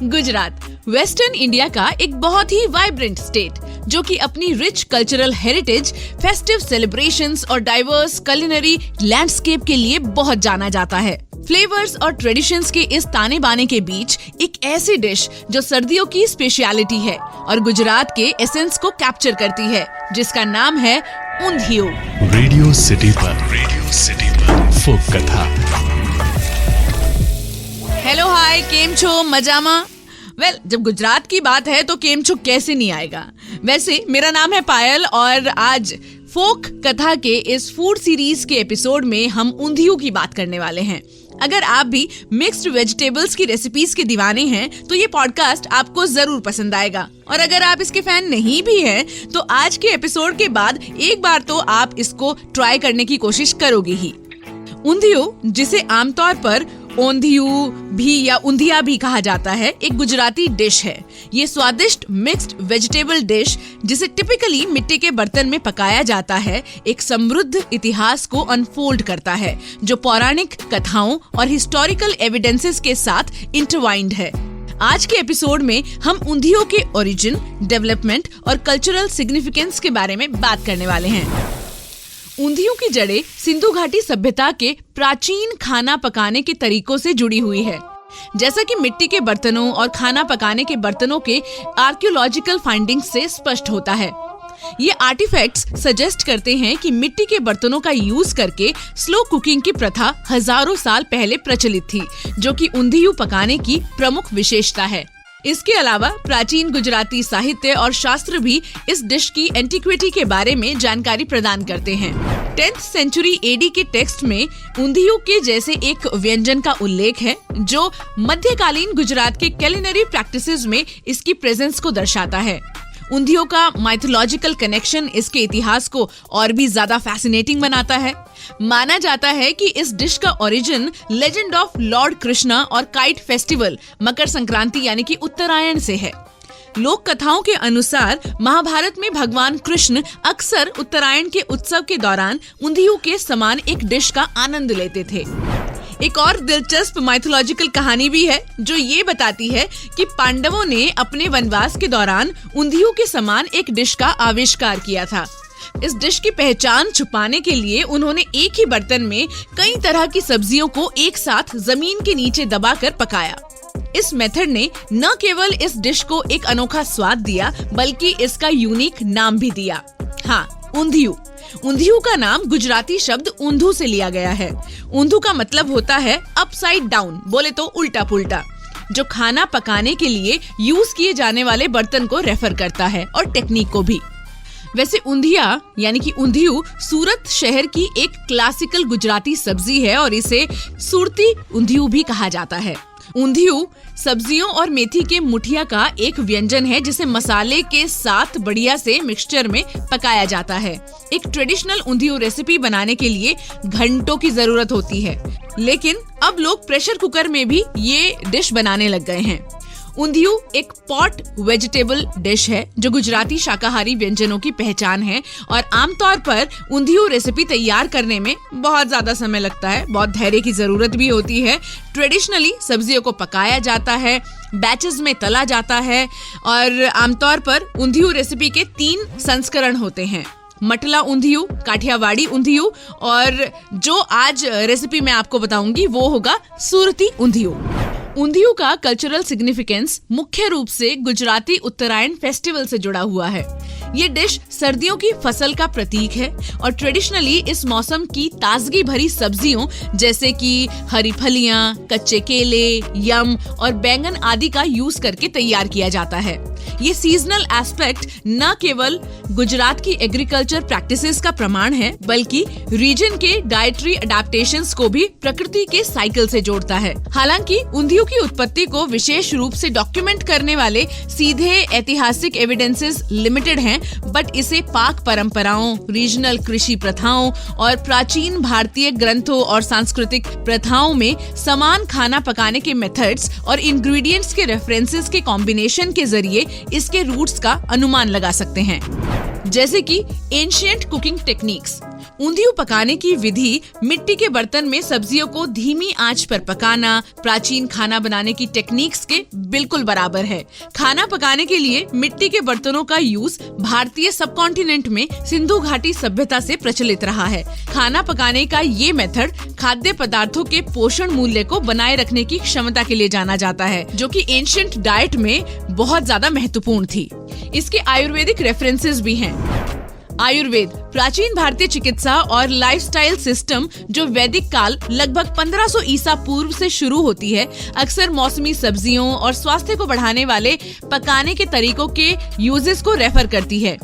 Gujarat western India का एक बहुत ही वाइब्रेंट स्टेट जो कि अपनी rich cultural heritage, festive celebrations और डाइवर्स कुलिनरी लैंडस्केप के लिए बहुत जाना जाता है। फ्लेवर्स और ट्रेडिशंस के इस ताने बाने के बीच एक ऐसी डिश जो सर्दियों की स्पेशलिटी है और गुजरात के एसेंस को कैप्चर करती है, जिसका नाम है ऊंधियू। रेडियो सिटी पर फोक कथा। हेलो हाय, केम छो मजामा? वेल, जब गुजरात की बात है तो केम छो कैसे नहीं आएगा। वैसे मेरा नाम है पायल और आज फोक कथा के इस फूड सीरीज के एपिसोड में हम ऊंधियू की बात करने वाले हैं। अगर आप भी मिक्स्ड वेजिटेबल्स की रेसिपीज के दीवाने हैं तो ये पॉडकास्ट आपको जरूर पसंद आएगा, और अगर आप इसके फैन नहीं भी हैं तो आज के एपिसोड के बाद एक बार तो आप इसको ट्राई करने की कोशिश करोगे ही। ऊंधियू, जिसे आमतौर पर ओंधियू भी या ऊंधिया भी कहा जाता है, एक गुजराती डिश है। ये स्वादिष्ट मिक्स्ड वेजिटेबल डिश, जिसे टिपिकली मिट्टी के बर्तन में पकाया जाता है, एक समृद्ध इतिहास को अनफोल्ड करता है जो पौराणिक कथाओं और हिस्टोरिकल एविडेंसेस के साथ इंटरवाइंड है। आज के एपिसोड में हम ऊंधियू के ओरिजिन, डेवलपमेंट और कल्चरल सिग्निफिकेंस के बारे में बात करने वाले हैं। ऊंधियू की जड़ें सिंधु घाटी सभ्यता के प्राचीन खाना पकाने के तरीकों से जुड़ी हुई है। जैसा कि मिट्टी के बर्तनों और खाना पकाने के बर्तनों के आर्कियोलॉजिकल फाइंडिंग्स से स्पष्ट होता है। ये आर्टिफैक्ट्स सजेस्ट करते हैं कि मिट्टी के बर्तनों का यूज करके स्लो कुकिंग की प्रथा हजारों साल पहले प्रचलित थी, जो कि ऊंधियू पकाने की प्रमुख विशेषता है। इसके अलावा प्राचीन गुजराती साहित्य और शास्त्र भी इस डिश की एंटिक्विटी के बारे में जानकारी प्रदान करते हैं। 10th सेंचुरी एडी के टेक्स्ट में ऊंधियू के जैसे एक व्यंजन का उल्लेख है जो मध्यकालीन गुजरात के कुलिनरी प्रैक्टिसेस में इसकी प्रेजेंस को दर्शाता है। ऊंधियू का माइथोलॉजिकल कनेक्शन इसके इतिहास को और भी ज्यादा फैसिनेटिंग बनाता है। माना जाता है कि इस डिश का origin legend of Lord Krishna और काइट फेस्टिवल, मकर संक्रांति यानी कि उत्तरायण से है। लोक कथाओं के अनुसार महाभारत में भगवान कृष्ण अक्सर उत्तरायण के उत्सव के दौरान ऊंधियू के समान एक डिश का आनंद लेते थे। एक और दिलचस्प माइथोलॉजिकल कहानी भी है जो ये बताती है कि पांडवों ने अपने वनवास के दौरान ऊंधियू के समान एक डिश का आविष्कार किया था। इस डिश की पहचान छुपाने के लिए उन्होंने एक ही बर्तन में कई तरह की सब्जियों को एक साथ जमीन के नीचे दबाकर पकाया। इस मेथड ने न केवल इस डिश को एक अनोखा स्वाद दिया, बल्कि इसका यूनिक नाम भी दिया। हाँ, ऊंधियू। ऊंधियू का नाम गुजराती शब्द ऊंधू से लिया गया है। ऊंधू का मतलब होता है अपसाइड डाउन, बोले तो उल्टा पुल्टा, जो खाना पकाने के लिए यूज किए जाने वाले बर्तन को रेफर करता है और टेक्निक को भी। वैसे ऊंधिया यानी कि ऊंधियू सूरत शहर की एक क्लासिकल गुजराती सब्जी है और इसे सुरती ऊंधियू भी कहा जाता है। ऊंधियू सब्जियों और मेथी के मुठिया का एक व्यंजन है जिसे मसाले के साथ बढ़िया से मिक्सचर में पकाया जाता है। एक ट्रेडिशनल ऊंधियू रेसिपी बनाने के लिए घंटों की जरूरत होती है, लेकिन अब लोग प्रेशर कुकर में भी ये डिश बनाने लग गए हैं। ऊंधियू एक पॉट वेजिटेबल डिश है जो गुजराती शाकाहारी व्यंजनों की पहचान है, और आमतौर पर ऊंधियू रेसिपी तैयार करने में बहुत ज्यादा समय लगता है, बहुत धैर्य की जरूरत भी होती है। ट्रेडिशनली सब्जियों को पकाया जाता है, बैचेस में तला जाता है, और आमतौर पर ऊंधियू रेसिपी के 3 संस्करण होते हैं: मटला ऊंधियू, काठियावाड़ी ऊंधियू, और जो आज रेसिपी मैं आपको बताऊंगी वो होगा सूरती ऊंधियू। ऊंधियू का कल्चरल सिग्निफिकेंस मुख्य रूप से गुजराती उत्तरायण फेस्टिवल से जुड़ा हुआ है। ये डिश सर्दियों की फसल का प्रतीक है और ट्रेडिशनली इस मौसम की ताजगी भरी सब्जियों जैसे कि हरी फलियां, कच्चे केले, यम और बैंगन आदि का यूज करके तैयार किया जाता है। ये सीजनल एस्पेक्ट न केवल गुजरात की एग्रीकल्चर प्रैक्टिसेस का प्रमाण है, बल्कि रीजन के डाइटरी अडेप्टेशंस को भी प्रकृति के साइकिल से जोड़ता है। हालांकि ऊंधियू की उत्पत्ति को विशेष रूप से डॉक्यूमेंट करने वाले सीधे ऐतिहासिक एविडेंसेस लिमिटेड हैं, बट इसे पाक परंपराओं, रीजनल कृषि प्रथाओं और प्राचीन भारतीय ग्रंथों और सांस्कृतिक प्रथाओं में समान खाना पकाने के मेथड्स और इंग्रेडिएंट्स के रेफरेंसेस के कॉम्बिनेशन के जरिए इसके रूट्स का अनुमान लगा सकते हैं। जैसे कि एंशिएंट कुकिंग टेक्निक्स। ऊंधियू पकाने की विधि मिट्टी के बर्तन में सब्जियों को धीमी आंच पर पकाना प्राचीन खाना बनाने की टेक्निक्स के बिल्कुल बराबर है। खाना पकाने के लिए मिट्टी के बर्तनों का यूज भारतीय सब कॉन्टिनेंट में सिंधु घाटी सभ्यता से प्रचलित रहा है। खाना पकाने का ये मेथड खाद्य पदार्थों के पोषण मूल्य को बनाए रखने की क्षमता के लिए जाना जाता है, जो कि एंशिएंट डाइट में बहुत ज्यादा महत्वपूर्ण थी। इसके आयुर्वेदिक रेफरेंसेस भी हैं। आयुर्वेद प्राचीन भारतीय चिकित्सा और लाइफस्टाइल सिस्टम जो वैदिक काल लगभग 1500 ईसा पूर्व से शुरू होती है, अक्सर मौसमी सब्जियों और स्वास्थ्य को बढ़ाने वाले पकाने के तरीकों के यूजेस को रेफर करती है।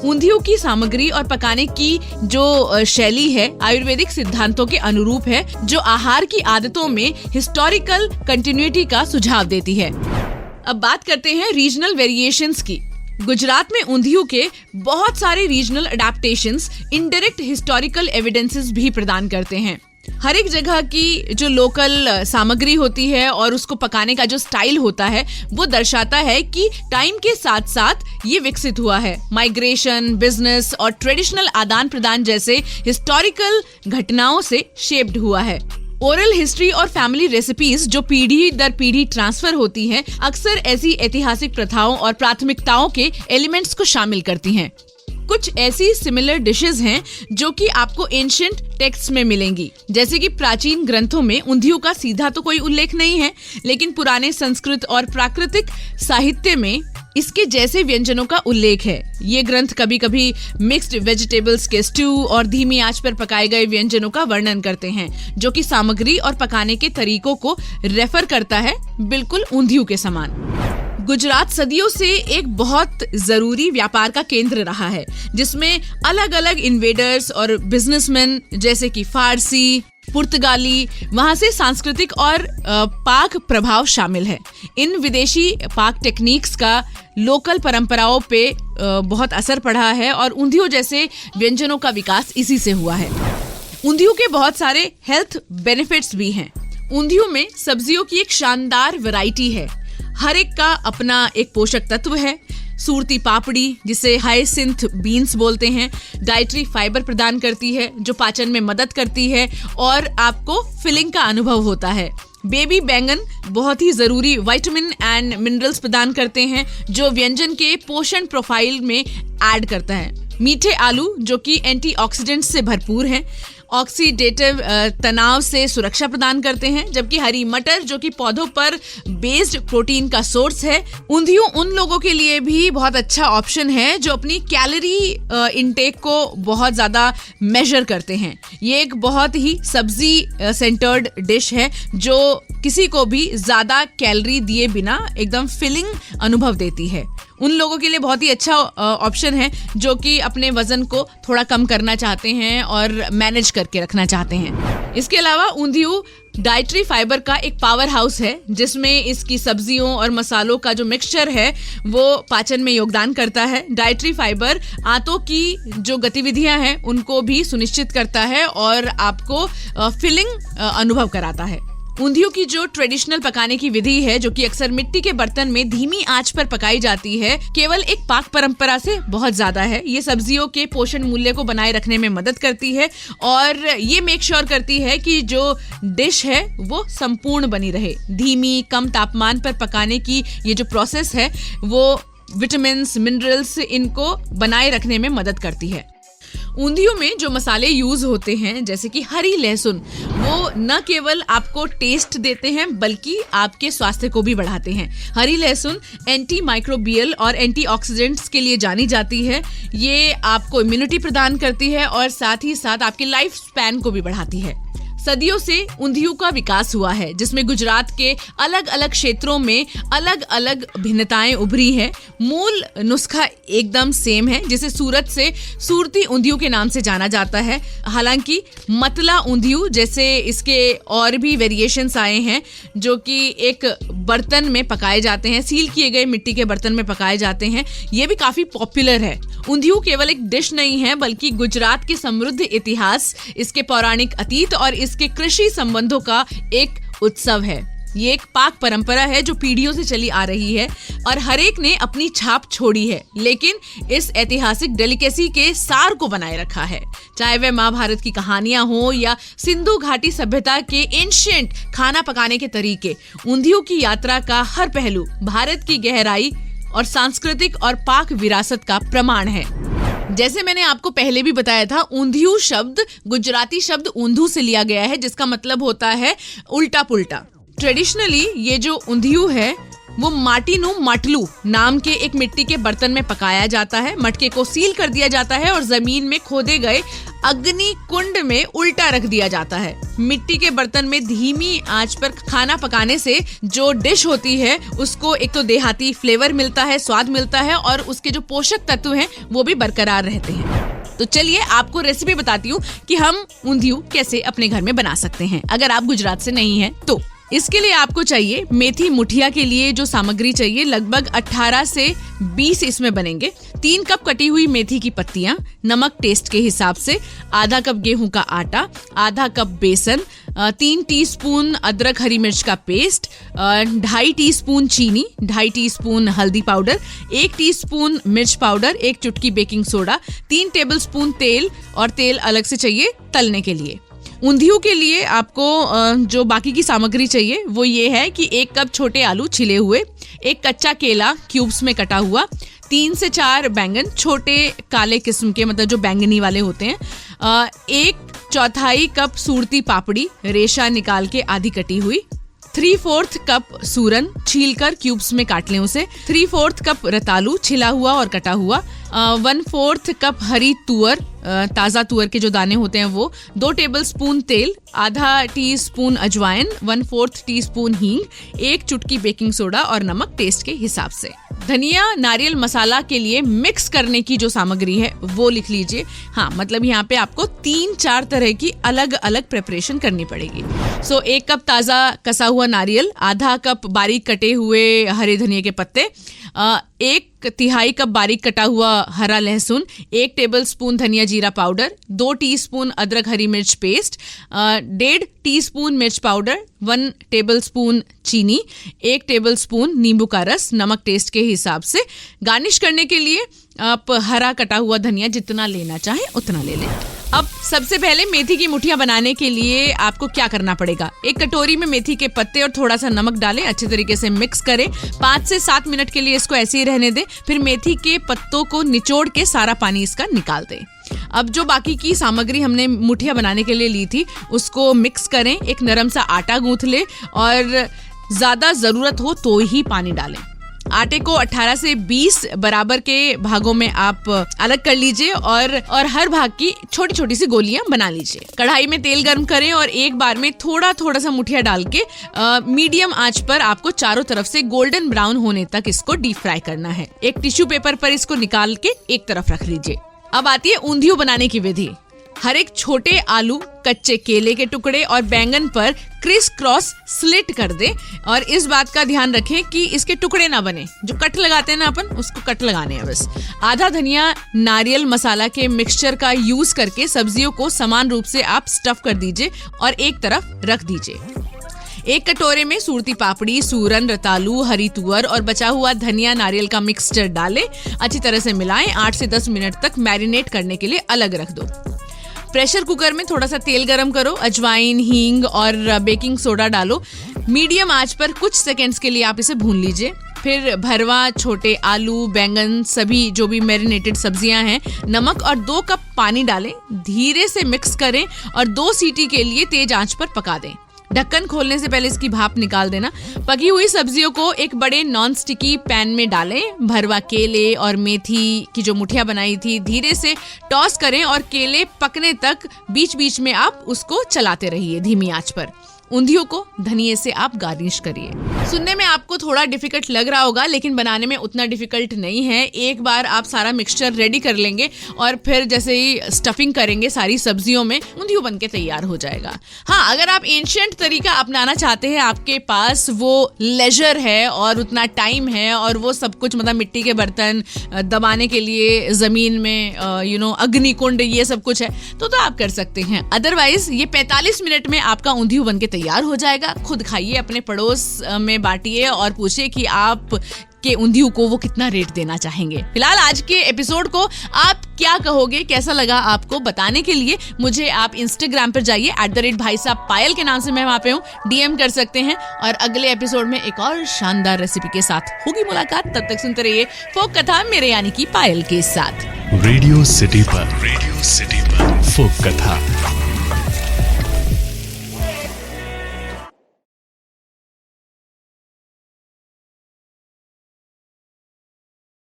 ऊंधियू की सामग्री और पकाने की जो शैली है आयुर्वेदिक सिद्धांतों के अनुरूप है, जो आहार की आदतों में हिस्टोरिकल कंटिन्यूटी का सुझाव देती है। अब बात करते हैं रीजनल वेरिएशंस की। गुजरात में ऊंधियू के बहुत सारे regional adaptations indirect historical evidences भी प्रदान करते हैं। हर एक जगह की जो लोकल सामग्री होती है और उसको पकाने का जो स्टाइल होता है वो दर्शाता है कि टाइम के साथ साथ ये विकसित हुआ है। माइग्रेशन, बिजनेस और ट्रेडिशनल आदान प्रदान जैसे हिस्टोरिकल घटनाओं से शेप्ड हुआ है। ओरल हिस्ट्री और फैमिली रेसिपीज जो पीढ़ी दर पीढ़ी ट्रांसफर होती हैं, अक्सर ऐसी ऐतिहासिक प्रथाओं और प्राथमिकताओं के एलिमेंट्स को शामिल करती हैं। कुछ ऐसी सिमिलर डिशेस हैं जो कि आपको एंशिएंट टेक्स्ट में मिलेंगी। जैसे कि प्राचीन ग्रंथों में ऊंधियू का सीधा तो कोई उल्लेख नहीं है, लेकिन पुराने संस्कृत और प्राकृतिक साहित्य में इसके जैसे व्यंजनों का उल्लेख है। ये ग्रंथ कभी कभी मिक्स्ड वेजिटेबल्स के स्ट्यू और धीमी आंच पर पकाए गए व्यंजनों का वर्णन करते हैं, जो कि सामग्री और पकाने के तरीकों को रेफर करता है, बिल्कुल ऊंधियू के समान। गुजरात सदियों से एक बहुत जरूरी व्यापार का केंद्र रहा है, जिसमें अलग अलग इन्वेडर्स और बिजनेसमैन जैसे कि फारसी, पुर्तगाली, वहां से सांस्कृतिक और पाक प्रभाव शामिल है। इन विदेशी पाक टेक्निक्स का लोकल परंपराओं पे बहुत असर पड़ा है और ऊंधियू जैसे व्यंजनों का विकास इसी से हुआ है। ऊंधियू के बहुत सारे हेल्थ बेनिफिट्स भी हैं। ऊंधियू में सब्जियों की एक शानदार वैरायटी है। हर एक का अपना एक पोषक तत्व है। सूरती पापड़ी, जिसे हाइसिंथ बीन्स बोलते हैं, डाइटरी फाइबर प्रदान करती है जो पाचन में मदद करती है और आपको फिलिंग का अनुभव होता है। बेबी बैंगन बहुत ही जरूरी विटामिन एंड मिनरल्स प्रदान करते हैं जो व्यंजन के पोषण प्रोफाइल में ऐड करता है। मीठे आलू जो कि एंटीऑक्सीडेंट्स से भरपूर हैं, ऑक्सीडेटिव तनाव से सुरक्षा प्रदान करते हैं, जबकि हरी मटर जो कि पौधों पर बेस्ड प्रोटीन का सोर्स है। ऊंधियू उन लोगों के लिए भी बहुत अच्छा ऑप्शन है जो अपनी कैलोरी इनटेक को बहुत ज्यादा मेजर करते हैं। ये एक बहुत ही सब्जी सेंटर्ड डिश है जो किसी को भी ज्यादा कैलोरी दिए बिना एकदम फिलिंग अनुभव देती है। उन लोगों के लिए बहुत ही अच्छा ऑप्शन है जो कि अपने वजन को थोड़ा कम करना चाहते हैं और मैनेज करके रखना चाहते हैं। इसके अलावा ऊंधियू डाइटरी फाइबर का एक पावर हाउस है, जिसमें इसकी सब्जियों और मसालों का जो मिक्सचर है वो पाचन में योगदान करता है। डाइटरी फाइबर आंतों की जो गतिविधियां हैं उनको भी सुनिश्चित करता है और आपको फिलिंग अनुभव कराता है। ऊंधियू की जो ट्रेडिशनल पकाने की विधि है, जो कि अक्सर मिट्टी के बर्तन में धीमी आंच पर पकाई जाती है, केवल एक पाक परंपरा से बहुत ज्यादा है। ये सब्जियों के पोषण मूल्य को बनाए रखने में मदद करती है और ये मेक श्योर करती है कि जो डिश है वो संपूर्ण बनी रहे। धीमी कम तापमान पर पकाने की ये जो प्रोसेस है वो विटामिन, मिनरल्स इनको बनाए रखने में मदद करती है। ऊंधियू में जो मसाले यूज होते हैं जैसे कि हरी लहसुन, वो न केवल आपको टेस्ट देते हैं बल्कि आपके स्वास्थ्य को भी बढ़ाते हैं। हरी लहसुन एंटी माइक्रोबियल और एंटीऑक्सीडेंट्स के लिए जानी जाती है। ये आपको इम्यूनिटी प्रदान करती है और साथ ही साथ आपके लाइफ स्पैन को भी बढ़ाती है। सदियों से ऊंधियू का विकास हुआ है, जिसमें गुजरात के अलग अलग क्षेत्रों में अलग अलग भिन्नताएं उभरी हैं। मूल नुस्खा एकदम सेम है, जिसे सूरत से सूरती ऊंधियू के नाम से जाना जाता है। हालांकि मतला ऊंधियू जैसे इसके और भी वेरिएशंस आए हैं जो कि एक बर्तन में पकाए जाते हैं, सील किए गए मिट्टी के बर्तन में पकाए जाते हैं। ये भी काफी पॉपुलर है। ऊंधियू केवल एक डिश नहीं है बल्कि गुजरात के समृद्ध इतिहास, इसके पौराणिक अतीत और इसके कृषि संबंधों का एक उत्सव है। ये एक पाक परंपरा है जो पीढ़ियों से चली आ रही है और हर एक ने अपनी छाप छोड़ी है, लेकिन इस ऐतिहासिक डेलिकेसी के सार को बनाए रखा है। चाहे वह महाभारत की कहानियां हो या सिंधु घाटी सभ्यता के एंशिएंट खाना पकाने के तरीके, ऊंधियों की यात्रा का हर पहलू भारत की गहराई और सांस्कृतिक और पाक विरासत का प्रमाण है। जैसे मैंने आपको पहले भी बताया था, ऊंधियू शब्द गुजराती शब्द ऊंधू से लिया गया है, जिसका मतलब होता है उल्टा पुल्टा। ट्रेडिशनली ये जो ऊंधियू है वो माटीनू माटलू नाम के एक मिट्टी के बर्तन में पकाया जाता है। मटके को सील कर दिया जाता है और जमीन में खोदे गए अग्नि कुंड में उल्टा रख दिया जाता है। मिट्टी के बर्तन में धीमी आंच पर खाना पकाने से जो डिश होती है उसको एक तो देहाती फ्लेवर मिलता है, स्वाद मिलता है और उसके जो पोषक तत्व हैं वो भी बरकरार रहते हैं। तो चलिए आपको रेसिपी बताती हूँ कि हम ऊंधियू कैसे अपने घर में बना सकते हैं अगर आप गुजरात से नहीं हैं तो। इसके लिए आपको चाहिए मेथी मुठिया के लिए जो सामग्री चाहिए लगभग 18 से 20 इसमें बनेंगे। 3 कप कटी हुई मेथी की पत्तियां, नमक टेस्ट के हिसाब से, आधा कप गेहूं का आटा, आधा कप बेसन, 3 टीस्पून अदरक हरी मिर्च का पेस्ट, 2.5 टीस्पून चीनी, 2.5 टीस्पून हल्दी पाउडर, 1 टीस्पून मिर्च पाउडर, 1 चुटकी बेकिंग सोडा, 3 टेबलस्पून तेल और तेल अलग से चाहिए तलने के लिए। ऊंधियू के लिए आपको जो बाकी की सामग्री चाहिए वो ये है कि 1 कप छोटे आलू छिले हुए, 1 कच्चा केला क्यूब्स में कटा हुआ, 3 से 4 बैंगन छोटे काले किस्म के, मतलब जो बैंगनी वाले होते हैं, 1/4 कप सूरती पापड़ी रेशा निकाल के आधी कटी हुई, 3/4 कप सूरन छीलकर क्यूब्स में काट लें उसे, 3/4 कप रतालू छिला हुआ और कटा हुआ, 1/4 कप हरी तुअर, ताज़ा तुअर के जो दाने होते हैं वो, 2 टेबलस्पून तेल, आधा टीस्पून अजवाइन, 1/4 टीस्पून हींग, 1 चुटकी बेकिंग सोडा और नमक टेस्ट के हिसाब से। धनिया नारियल मसाला के लिए मिक्स करने की जो सामग्री है वो लिख लीजिए। हाँ, मतलब यहाँ पे आपको 3-4 तरह की अलग अलग प्रिपरेशन करनी पड़ेगी। 1 कप ताज़ा कसा हुआ नारियल, आधा कप बारीक कटे हुए हरे धनिया के पत्ते, 1/3 कप बारीक कटा हुआ हरा लहसुन, 1 टेबलस्पून धनिया जीरा पाउडर, 2 टीस्पून अदरक हरी मिर्च पेस्ट, 1.5 टीस्पून मिर्च पाउडर, 1 टेबलस्पून चीनी, 1 टेबलस्पून नींबू का रस, नमक टेस्ट के हिसाब से। गार्निश करने के लिए आप हरा कटा हुआ धनिया जितना लेना चाहें उतना ले लें। अब सबसे पहले मेथी की मुठिया बनाने के लिए आपको क्या करना पड़ेगा, 1 कटोरी में मेथी के पत्ते और थोड़ा सा नमक डालें, अच्छे तरीके से मिक्स करें, 5 से 7 मिनट के लिए इसको ऐसे ही रहने दें, फिर मेथी के पत्तों को निचोड़ के सारा पानी इसका निकाल दें। अब जो बाकी की सामग्री हमने मुठिया बनाने के लिए ली थी उसको मिक्स करें, एक नरम सा आटा गूंथ लें और ज्यादा जरूरत हो तो ही पानी डालें। आटे को 18 से 20 बराबर के भागों में आप अलग कर लीजिए और हर भाग की छोटी छोटी सी गोलियां बना लीजिए। कढ़ाई में तेल गर्म करें और एक बार में थोड़ा थोड़ा सा मुठिया डाल के मीडियम आंच पर आपको चारों तरफ से गोल्डन ब्राउन होने तक इसको डीप फ्राई करना है। एक टिश्यू पेपर पर इसको निकाल के एक तरफ रख लीजिए। अब आती है ऊंधियू बनाने की विधि। हर एक छोटे आलू, कच्चे केले के टुकड़े और बैंगन पर क्रिस क्रॉस स्लिट कर दे और इस बात का ध्यान रखें कि इसके टुकड़े ना बने। जो कट लगाते हैं ना अपन, उसको कट लगाने हैं बस। आधा धनिया नारियल मसाला के मिक्सचर का यूज करके सब्जियों को समान रूप से आप स्टफ कर दीजिए और एक तरफ रख दीजिए। 1 कटोरे में सूरती पापड़ी, सूरन, रतालू, हरी तुअर और बचा हुआ धनिया नारियल का मिक्सचर डालें, अच्छी तरह से मिलाएं। 8 से 10 मिनट तक मैरिनेट करने के लिए अलग रख दो। प्रेशर कुकर में थोड़ा सा तेल गरम करो, अजवाइन, हींग और बेकिंग सोडा डालो। मीडियम आंच पर कुछ सेकंड्स के लिए आप इसे भून लीजिए। फिर भरवा, छोटे आलू, बैंगन, सभी जो भी मैरिनेटेड सब्जियां हैं, नमक और 2 कप पानी डालें। धीरे से मिक्स करें और 2 सीटी के लिए तेज आंच पर पका दें। ढक्कन खोलने से पहले इसकी भाप निकाल देना। पकी हुई सब्जियों को एक बड़े नॉन स्टिकी पैन में डालें। भरवा केले और मेथी की जो मुठिया बनाई थी धीरे से टॉस करें और केले पकने तक बीच बीच में आप उसको चलाते रहिए धीमी आंच पर। ऊंधियों को धनिये से आप गार्निश करिए। सुनने में आपको थोड़ा डिफिकल्ट लग रहा होगा लेकिन बनाने में उतना डिफिकल्ट नहीं है। एक बार आप सारा मिक्सचर रेडी कर लेंगे और फिर जैसे ही स्टफिंग करेंगे सारी सब्जियों में, ऊंधियों बनके तैयार हो जाएगा। हाँ, अगर आप एंशिएंट तरीका अपनाना चाहते हैं, आपके पास वो लेजर है और उतना टाइम है और वो सब कुछ, मतलब मिट्टी के बर्तन दबाने के लिए जमीन में अग्निकुंड, ये सब कुछ है तो आप कर सकते हैं। अदरवाइज ये 45 मिनट में आपका ऊंधियों बनके तैयार हो जाएगा। खुद खाइए, अपने पड़ोस में बांटिए और पूछिए कि आप के ऊंधियों को वो कितना रेट देना चाहेंगे। फिलहाल आज के एपिसोड को आप क्या कहोगे, कैसा लगा आपको, बताने के लिए मुझे आप इंस्टाग्राम पर जाइए @भाईसाहब के नाम से मैं वहां पे हूँ, DM कर सकते हैं। और अगले एपिसोड में एक और शानदार रेसिपी के साथ होगी मुलाकात। तब तक सुनते रहिए फोक कथा मेरे यानी कि पायल के साथ। रेडियो सिटी पर फोक कथा।